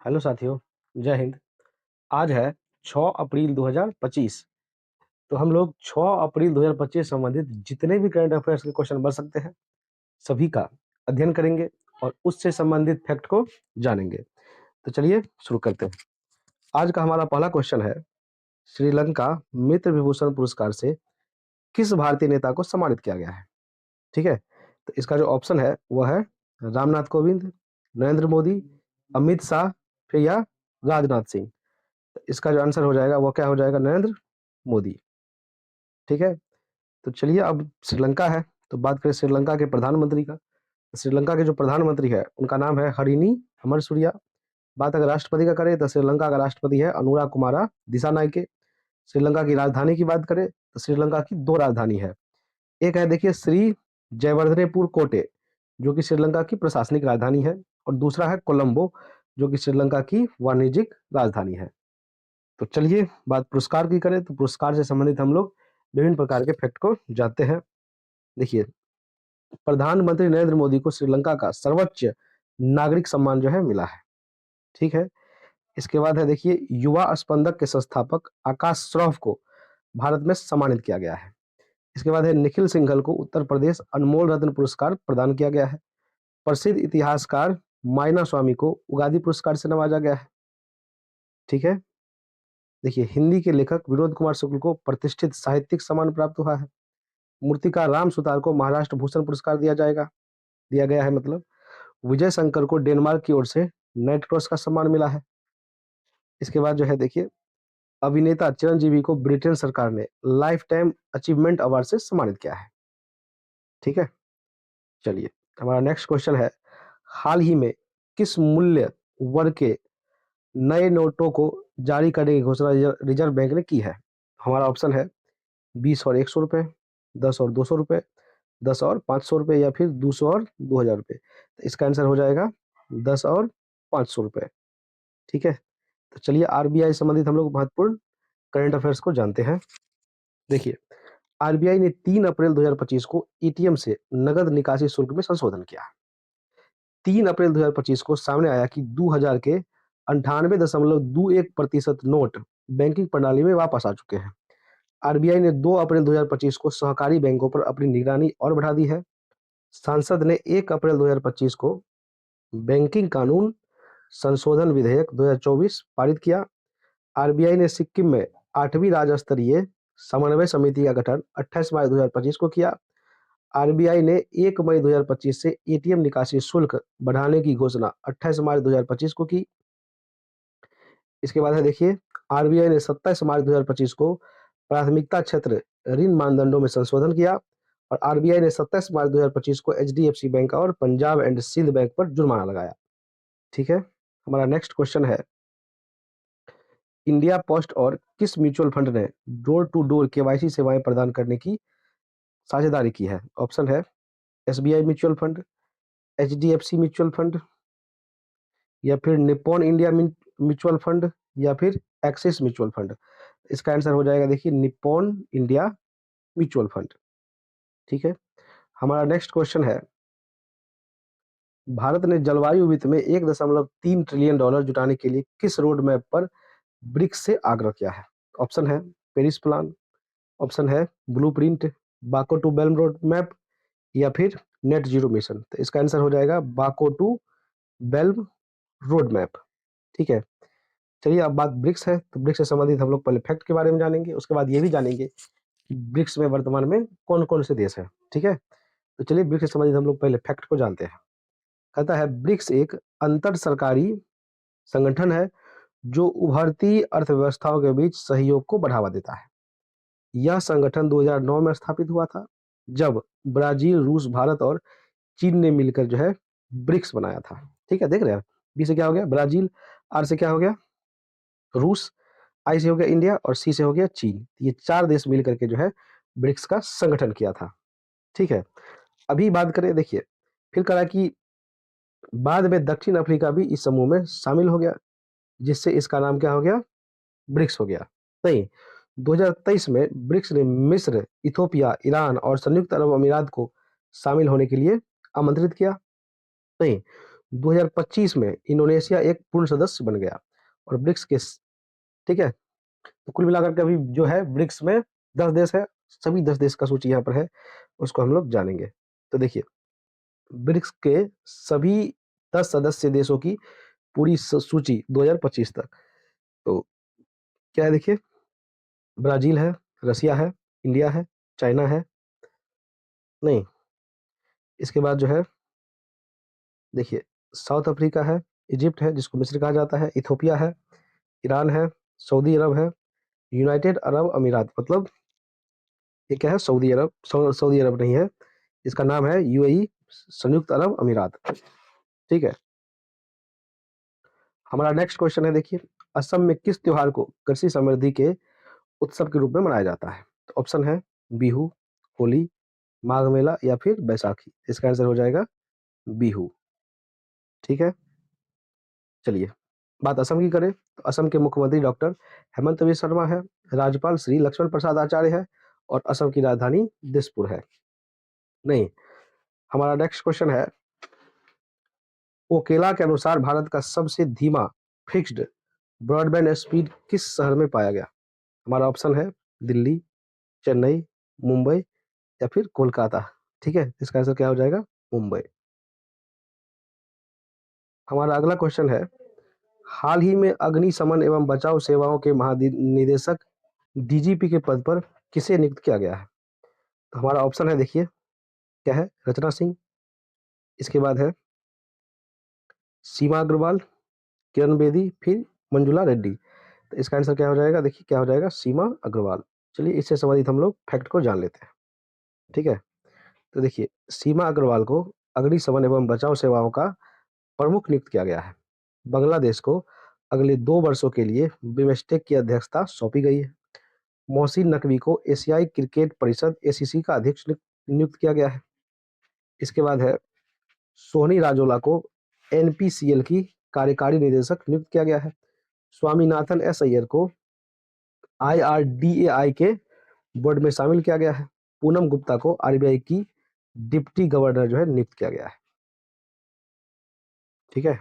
Hello साथियों, जय हिंद। आज है 6 अप्रैल 2025। तो हम लोग 6 अप्रैल 2025 संबंधित जितने भी करंट अफेयर्स के क्वेश्चन बन सकते हैं, सभी का अध्ययन करेंगे और उससे संबंधित फैक्ट को जानेंगे। तो चलिए शुरू करते हैं। आज का हमारा पहला क्वेश्चन है, श्रीलंका मित्र विभूषण पुरस्कार से किस भारतीय नेता को सम्मानित किया गया है? ठीक है, तो इसका जो ऑप्शन है वह है रामनाथ कोविंद, नरेंद्र मोदी, अमित शाह, फिर या राजनाथ सिंह। इसका जो आंसर हो जाएगा वो क्या हो जाएगा? नरेंद्र मोदी। ठीक है, तो चलिए अब श्रीलंका है तो बात करें श्रीलंका के प्रधानमंत्री का। श्रीलंका के जो प्रधानमंत्री है उनका नाम है हरिनी अमरसूरिया। बात अगर राष्ट्रपति का करें तो श्रीलंका का राष्ट्रपति है अनुरा कुमारा दिसानायके। श्रीलंका की राजधानी की बात करें तो श्रीलंका की दो राजधानी है। एक है देखिए श्री जयवर्धनेपुर कोटे, जो कि श्रीलंका की प्रशासनिक राजधानी है, और दूसरा है कोलंबो, जो कि श्रीलंका की वाणिज्यिक राजधानी है। तो चलिए बात पुरस्कार की करें तो पुरस्कार से संबंधित हम लोग विभिन्न प्रकार के फैक्ट को जानते हैं। देखिए, प्रधानमंत्री नरेंद्र मोदी को श्रीलंका का सर्वोच्च नागरिक सम्मान जो है मिला है। ठीक है, इसके बाद है देखिए युवा स्पंदक के संस्थापक आकाश श्रॉफ को भारत में सम्मानित किया गया है। इसके बाद है निखिल सिंघल को उत्तर प्रदेश अनमोल रत्न पुरस्कार प्रदान किया गया है। प्रसिद्ध इतिहासकार मायना स्वामी को उगादी पुरस्कार से नवाजा गया है। ठीक है, देखिए हिंदी के लेखक विनोद कुमार शुक्ल को प्रतिष्ठित साहित्यिक सम्मान प्राप्त हुआ है। मूर्तिकार राम सुतार को महाराष्ट्र भूषण पुरस्कार दिया गया है मतलब। विजय शंकर को डेनमार्क की ओर से नाइट क्रॉस का सम्मान मिला है। इसके बाद जो है देखिए अभिनेता चिरंजीवी को ब्रिटेन सरकार ने लाइफ टाइम अचीवमेंट अवार्ड से सम्मानित किया है। ठीक है, चलिए हमारा नेक्स्ट क्वेश्चन है, हाल ही में किस मूल्य वर्ग के नए नोटों को जारी करने की घोषणा रिजर्व बैंक ने की है? हमारा ऑप्शन है 20 और 100 रुपए, 10 और 200 रुपए, 10 और 500 रुपए, या फिर 200 और 2000 रुपए। तो इसका आंसर हो जाएगा 10 और 500 रुपए। ठीक है, तो चलिए आरबीआई संबंधित हम लोग महत्वपूर्ण करंट अफेयर्स को जानते हैं। देखिए, आरबीआई ने 3 अप्रैल 2025 को एटीएम से नगद निकासी शुल्क में संशोधन किया। 3 अप्रैल 2025 को सामने आया कि 2000 के 98.21% नोट बैंकिंग प्रणाली में वापस आ चुके हैं। आरबीआई ने 2 अप्रैल 2025 को सहकारी बैंकों पर अपनी निगरानी और बढ़ा दी है। संसद ने 1 अप्रैल 2025 को बैंकिंग कानून संशोधन विधेयक 2024 पारित किया। आरबीआई ने सिक्किम में 8वीं राज्य स्तरीय समन्वय समिति का गठन 28 मार्च 2025 को किया। आरबीआई ने 1 मई 2025 से एटीएम निकासी शुल्क बढ़ाने की घोषणा 28 मार्च 2025 को की। इसके बाद है देखिए आरबीआई ने 27 मार्च 2025 को प्राथमिकता क्षेत्र ऋण मानदंडों में संशोधन किया, और आरबीआई ने 27 मार्च 2025 को एचडीएफसी बैंक और पंजाब एंड सिंध बैंक पर जुर्माना लगाया। ठीक है, हमारा नेक्स्ट क्वेश्चन है, इंडिया पोस्ट और किस म्यूचुअल फंड ने डोर टू डोर केवाईसी सेवाएं प्रदान करने की साझेदारी की है? ऑप्शन है SBI mutual fund, HDFC mutual fund, या फिर निप्पॉन इंडिया म्यूचुअल फंड, या फिर एक्सिस म्यूचुअल फंड। इसका आंसर हो जाएगा देखिए निप्पॉन इंडिया म्यूचुअल फंड। ठीक है, हमारा नेक्स्ट क्वेश्चन है, भारत ने जलवायु वित्त में 1.3 ट्रिलियन डॉलर जुटाने के लिए किस रोड मैप पर ब्रिक्स से आग्रह किया है? ऑप्शन है पेरिस प्लान, ऑप्शन है ब्लूप्रिंट, बाको टू बेल्म रोड मैप, या फिर नेट जीरो मिशन। तो इसका आंसर हो जाएगा बाको टू बेल्म रोड मैप। ठीक है, चलिए अब बात ब्रिक्स है तो ब्रिक्स से संबंधित हम लोग पहले फैक्ट के बारे में जानेंगे, उसके बाद ये भी जानेंगे कि ब्रिक्स में वर्तमान में कौन कौन से देश हैं। ठीक है, तो चलिए ब्रिक्स से संबंधित हम लोग पहले फैक्ट को जानते हैं। कहता है ब्रिक्स एक अंतर सरकारी संगठन है जो उभरती अर्थव्यवस्थाओं के बीच सहयोग को बढ़ावा देता है। यह संगठन 2009 में स्थापित हुआ था, जब ब्राजील, रूस, भारत और चीन ने मिलकर जो है ब्रिक्स बनाया था। ठीक है, देख रहे हैं बी से क्या हो गया ब्राजील, आर से क्या हो गया रूस, आई से हो गया इंडिया, और सी से हो गया चीन। ये 4 देश मिल करके जो है ब्रिक्स का संगठन किया था। ठीक है, अभी बात करें देखिए, फिर कहा कि बाद में दक्षिण अफ्रीका भी इस समूह में शामिल हो गया, जिससे इसका नाम क्या हो गया ब्रिक्स हो गया। नहीं, 2023 में ब्रिक्स ने मिस्र, इथोपिया, ईरान और संयुक्त अरब अमीरात को शामिल होने के लिए आमंत्रित किया। नहीं, 2025 में इंडोनेशिया एक पूर्ण सदस्य बन गया और ब्रिक्स के ठीक है। तो कुल मिलाकर के अभी जो है ब्रिक्स में 10 देश है, सभी 10 देश का सूची यहाँ पर है, उसको हम लोग जानेंगे। तो देखिए ब्रिक्स के सभी 10 सदस्य देशों की पूरी सूची 2025 तक। तो क्या है देखिए, ब्राजील है, रसिया है, इंडिया है, चाइना है, नहीं, इसके बाद जो है देखिए साउथ अफ्रीका है, इजिप्ट है जिसको मिस्र कहा जाता है, इथोपिया है, ईरान है, सऊदी अरब है, यूनाइटेड अरब अमीरात, मतलब ये क्या है, सऊदी अरब, सऊदी अरब नहीं है, इसका नाम है यूएई, संयुक्त अरब अमीरात। ठीक है, हमारा नेक्स्ट क्वेश्चन है देखिए, असम में किस त्योहार को कृषि समृद्धि के उत्सव के रूप में मनाया जाता है? तो ऑप्शन है बिहू, होली, माघ मेला या फिर बैसाखी। इसका आंसर हो जाएगा बिहू। ठीक है, चलिए बात असम की करें तो असम के मुख्यमंत्री डॉक्टर हेमंत बिस्वा शर्मा है, राज्यपाल श्री लक्ष्मण प्रसाद आचार्य है और असम की राजधानी दिसपुर है। नहीं, हमारा नेक्स्ट क्वेश्चन है, ओकेला के अनुसार भारत का सबसे धीमा फिक्स्ड ब्रॉडबैंड स्पीड किस शहर में पाया गया? हमारा ऑप्शन है दिल्ली, चेन्नई, मुंबई या फिर कोलकाता। ठीक है, इसका आंसर क्या हो जाएगा? मुंबई। हमारा अगला क्वेश्चन है, हाल ही में अग्निशमन एवं बचाव सेवाओं के महानिदेशक डीजीपी के पद पर किसे नियुक्त किया गया है? तो हमारा ऑप्शन है देखिए, क्या है, रचना सिंह, इसके बाद है सीमा अग्रवाल, किरण बेदी, फिर मंजुला रेड्डी। तो इसका आंसर क्या हो जाएगा? देखिए क्या हो जाएगा, सीमा अग्रवाल। चलिए इससे संबंधित हम लोग फैक्ट को जान लेते हैं। ठीक है, तो देखिए सीमा अग्रवाल को अग्निशमन एवं बचाव सेवाओं का प्रमुख नियुक्त किया गया है। बांग्लादेश को अगले 2 वर्षों के लिए बिमस्टेक की अध्यक्षता सौंपी गई है। मोहसिन नकवी को एशियाई क्रिकेट परिषद एसीसी का अध्यक्ष नियुक्त किया गया है। इसके बाद है सोहनी राजोला को एनपीसीएल की कार्यकारी निदेशक नियुक्त किया गया है। स्वामीनाथन एस अय्यर को आईआरडीएआई के बोर्ड में शामिल किया गया है। पूनम गुप्ता को आरबीआई की डिप्टी गवर्नर जो है नियुक्त किया गया है। ठीक है,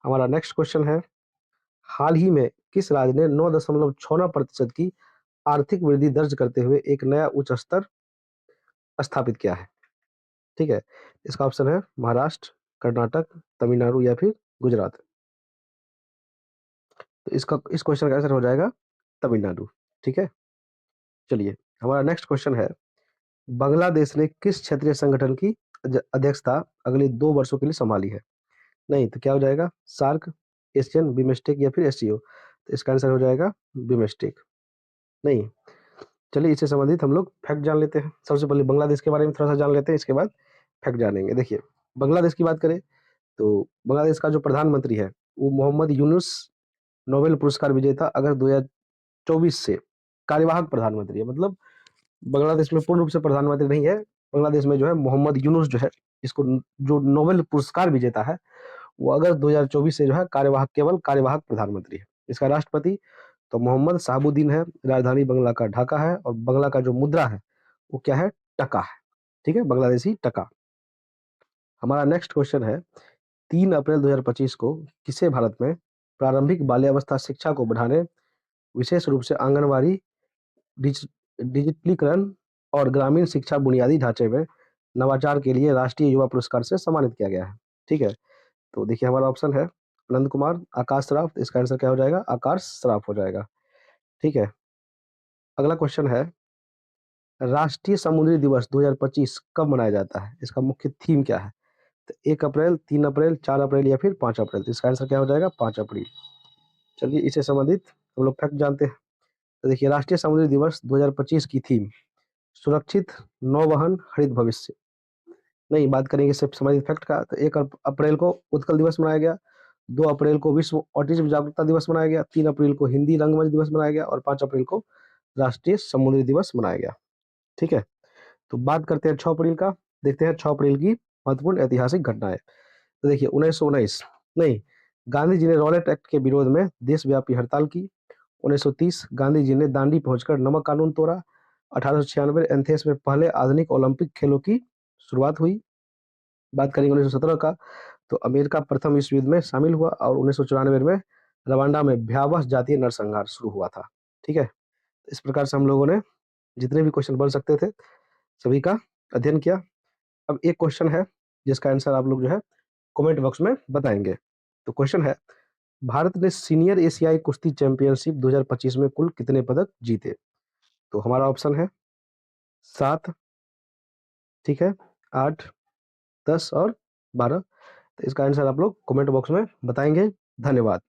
हमारा नेक्स्ट क्वेश्चन है, हाल ही में किस राज्य ने 9.69% की आर्थिक वृद्धि दर्ज करते हुए एक नया उच्च स्तर स्थापित किया है? ठीक है, इसका ऑप्शन है महाराष्ट्र, कर्नाटक, तमिलनाडु या फिर गुजरात। तो इसका इस क्वेश्चन का आंसर हो जाएगा तमिलनाडु। ठीक है, चलिए हमारा नेक्स्ट क्वेश्चन है, बांग्लादेश ने किस क्षेत्रीय संगठन की अध्यक्षता अगले 2 वर्षों के लिए संभाली है? नहीं, तो क्या हो जाएगा, सार्क, एशियन, बिमस्टेक या फिर एससीओ। तो इसका आंसर हो जाएगा बिमस्टेक। नहीं, चलिए इससे संबंधित हम लोग फैक्ट जान लेते हैं। सबसे पहले बांग्लादेश के बारे में थोड़ा सा जान लेते हैं, इसके बाद फैक्ट जानेंगे। देखिए बांग्लादेश की बात करें तो बांग्लादेश का जो प्रधानमंत्री है वो मोहम्मद यूनुस, नोबेल पुरस्कार विजेता, अगस्त 2024 से कार्यवाहक प्रधानमंत्री है। मतलब बांग्लादेश में पूर्ण रूप से प्रधानमंत्री नहीं है, बांग्लादेश में जो है मोहम्मद यूनुस जो है, इसको जो नोबेल पुरस्कार विजेता है, वो अगस्त 2024 से जो है कार्यवाहक, केवल कार्यवाहक प्रधानमंत्री है। इसका राष्ट्रपति तो मोहम्मद शहाबुद्दीन है, राजधानी बांग्ला का ढाका है और बांग्ला का जो मुद्रा है वो क्या है, टका है। ठीक है, बांग्लादेशी टका। हमारा नेक्स्ट क्वेश्चन है, 3 अप्रैल 2025 को किसे भारत में प्रारंभिक बाल्यावस्था शिक्षा को बढ़ाने, विशेष रूप से आंगनबाड़ी, डिज डिजिटलीकरण और ग्रामीण शिक्षा बुनियादी ढांचे में नवाचार के लिए राष्ट्रीय युवा पुरस्कार से सम्मानित किया गया है? ठीक है, तो देखिए हमारा ऑप्शन है आनंद कुमार, आकाश सराफ। तो इसका आंसर क्या हो जाएगा, आकाश सराफ हो जाएगा। ठीक है, अगला क्वेश्चन है, राष्ट्रीय समुद्री दिवस 2025 कब मनाया जाता है? इसका मुख्य थीम क्या है? तो 1 अप्रैल, 3 अप्रैल, 4 अप्रैल या फिर 5 अप्रैल। तो इसका आंसर क्या हो जाएगा, 5 अप्रैल। चलिए इससे संबंधित हम लोग फैक्ट जानते हैं। तो देखिए राष्ट्रीय समुद्री दिवस 2025 की थीम सुरक्षित नौवहन हरित भविष्य। नहीं, बात करेंगे इससे संबंधित फैक्ट का, तो 1 अप्रैल को उत्कल दिवस मनाया गया, 2 अप्रैल को विश्व ऑटिज्म जागरूकता दिवस मनाया गया, 3 अप्रैल को हिंदी रंगमंच दिवस मनाया गया और 5 अप्रैल को राष्ट्रीय समुद्री दिवस मनाया गया। ठीक है, तो बात करते हैं 6 अप्रैल का। देखते हैं 6 अप्रैल की महत्वपूर्ण ऐतिहासिक घटनाएं। तो देखिए 1919, नहीं, गांधी जी ने रॉलेट एक्ट के विरोध में देशव्यापी हड़ताल की। 1930 गांधी जी ने दांडी पहुंचकर नमक कानून तोड़ा। 1896 एथेंस में पहले आधुनिक ओलंपिक खेलों की शुरुआत हुई। बात करेंगे 1917 का, तो अमेरिका प्रथम विश्व युद्ध में शामिल हुआ और 1994 में रवांडा में भयावह जातीय नरसंहार शुरू हुआ था। ठीक है? इस प्रकार से हम लोगों ने जितने भी क्वेश्चन बन सकते थे, सभी का अध्ययन किया। अब एक क्वेश्चन है जिसका आंसर आप लोग जो है कमेंट बॉक्स में बताएंगे। तो क्वेश्चन है, भारत ने सीनियर एशियाई कुश्ती चैंपियनशिप 2025 में कुल कितने पदक जीते? तो हमारा ऑप्शन है 7, ठीक है, 8, 10 और 12। तो इसका आंसर आप लोग कमेंट बॉक्स में बताएंगे। धन्यवाद।